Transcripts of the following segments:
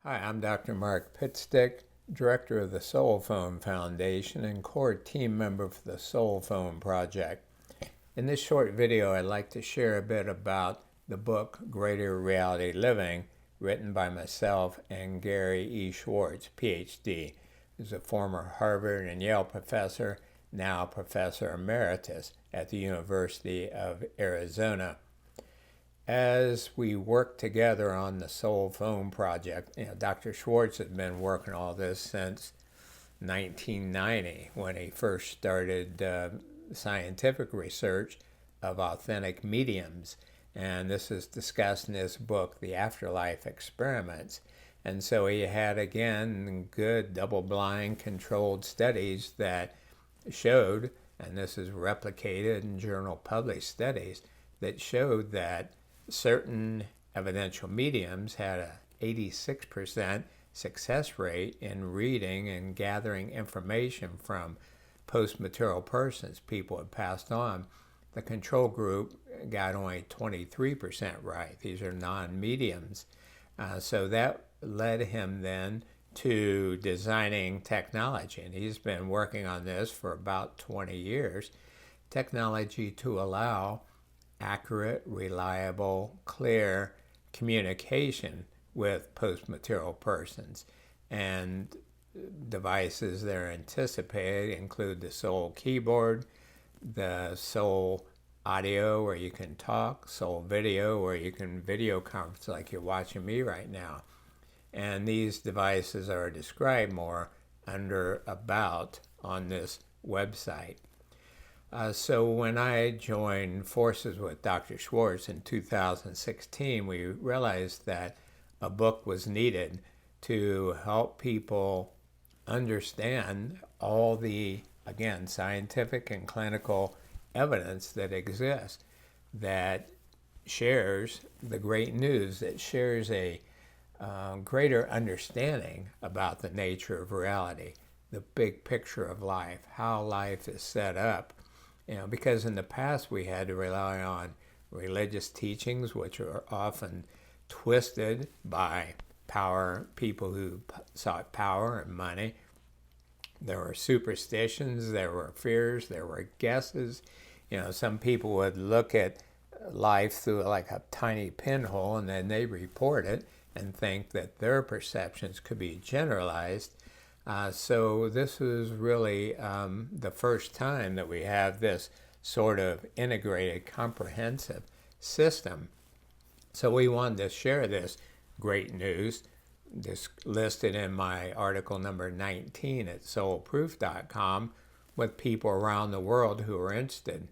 Hi, I'm Dr. Mark Pitstick, Director of the SoulPhone Foundation and core team member for the SoulPhone project. In this short video, I'd like to share a bit about the book Greater Reality Living, written by myself and Gary E. Schwartz, PhD, who's a former Harvard and Yale professor, now Professor Emeritus at the University of Arizona. As we work together on the SoulPhone project, Dr. Schwartz has been working all this since 1990 when he first started scientific research of authentic mediums. And this is discussed in his book, The Afterlife Experiments. And so he had, again, good double-blind controlled studies that showed, and this is replicated in journal published studies, that showed that certain evidential mediums had a 86% success rate in reading and gathering information from post-material persons people had passed on. The control group got only 23% right. These are non-mediums. So that led him then to designing technology, and he's been working on this for about 20 years, technology to allow accurate, reliable, clear communication with post-material persons. And devices that are anticipated include the Soul keyboard, the Soul audio where you can talk, Soul video where you can video conference like you're watching me right now. And these devices are described more under About on this website. So when I joined forces with Dr. Schwartz in 2016, we realized that a book was needed to help people understand all the, again, scientific and clinical evidence that exists that shares the great news, that shares a greater understanding about the nature of reality, the big picture of life, how life is set up. Because in the past we had to rely on religious teachings, which are often twisted by people who sought power and money. There were superstitions, there were fears, there were guesses. Some people would look at life through like a tiny pinhole, and then they report it and think that their perceptions could be generalized. So this was really the first time that we have this sort of integrated, comprehensive system. So we wanted to share this great news, this listed in my article number 19 at soulproof.com, with people around the world who are interested.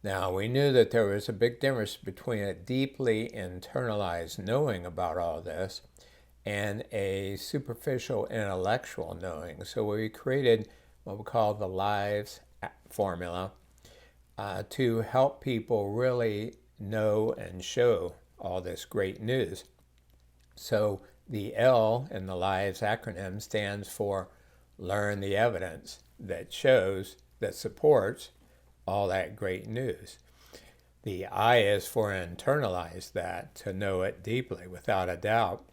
Now, we knew that there was a big difference between a deeply internalized knowing about all this and a superficial intellectual knowing. So we created what we call the Lives formula to help people really know and show all this great news. So the L in the Lives acronym stands for learn the evidence that shows, that supports all that great news. The I is for internalize that, to know it deeply, without a doubt.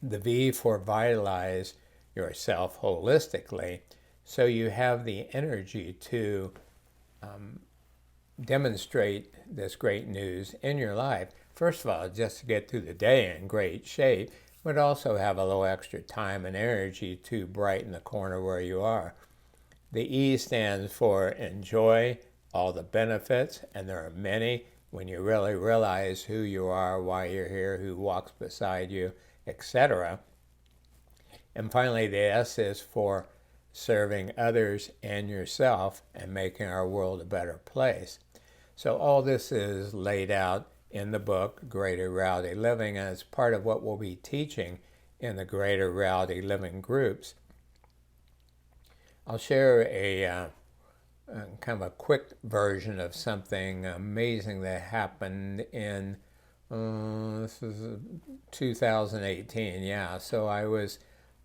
The V for vitalize yourself holistically, so you have the energy to demonstrate this great news in your life. First of all, just to get through the day in great shape, but also have a little extra time and energy to brighten the corner where you are. The E stands for enjoy all the benefits, and there are many when you really realize who you are, why you're here, who walks beside you, etc. And finally, the S is for serving others and yourself and making our world a better place. So all this is laid out in the book, Greater Reality Living, and it's part of what we'll be teaching in the Greater Reality Living groups. I'll share a kind of a quick version of something amazing that happened in this is 2018, yeah. So I was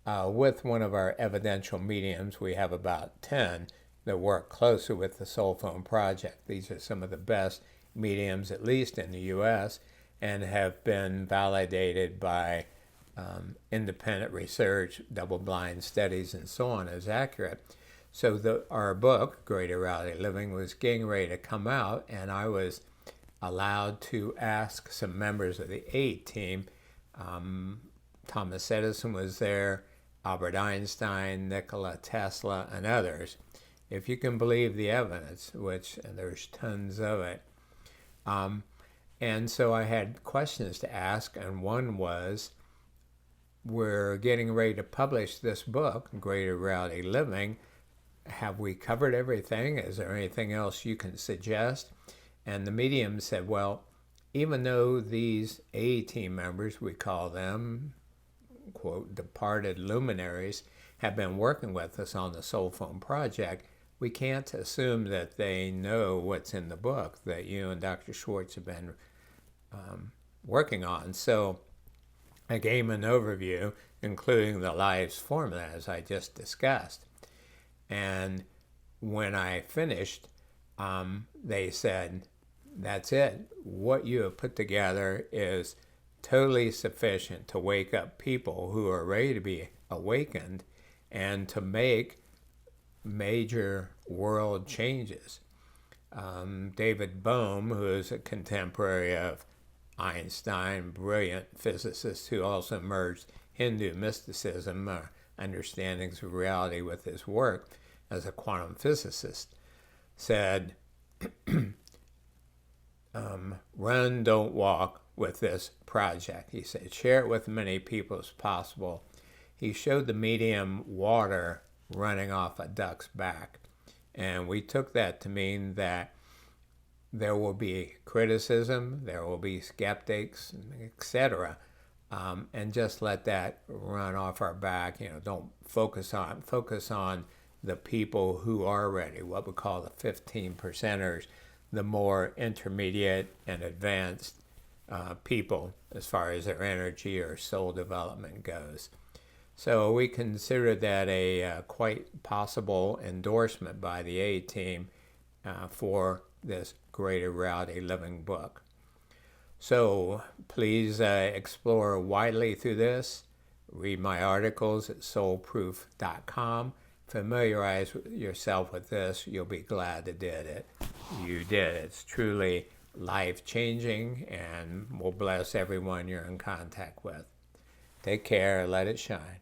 with one of our evidential mediums. We have about 10 that work closely with the SoulPhone project. These are some of the best mediums, at least in the U.S., and have been validated by independent research, double-blind studies, and so on is accurate. So our book, Greater Reality Living, was getting ready to come out, and I was allowed to ask some members of the A team. Thomas Edison was there, Albert Einstein, Nikola Tesla, and others, if you can believe the evidence, which there's tons of it. And so I had questions to ask, and one was, we're getting ready to publish this book, Greater Reality Living. Have we covered everything? Is there anything else you can suggest? And the medium said, well, even though these A team members, we call them, quote, departed luminaries, have been working with us on the SoulPhone project, we can't assume that they know what's in the book that you and Dr. Schwartz have been working on. So I gave an overview, including the lives formula, as I just discussed. And when I finished, they said, that's it. What you have put together is totally sufficient to wake up people who are ready to be awakened and to make major world changes. David Bohm, who is a contemporary of Einstein, brilliant physicist who also merged Hindu mysticism, understandings of reality with his work as a quantum physicist, said, run, don't walk with this project. He said, share it with as many people as possible. He showed the medium water running off a duck's back. And we took that to mean that there will be criticism, there will be skeptics, etc. And just let that run off our back. Don't focus on the people who are ready, what we call the 15%ers, the more intermediate and advanced people as far as their energy or soul development goes. So we consider that a quite possible endorsement by the A team for this Greater Reality Living book. So please explore widely through this. Read my articles at soulproof.com. Familiarize yourself with this. You'll be glad that did it. You did. It's truly life-changing and will bless everyone you're in contact with. Take care. Let it shine.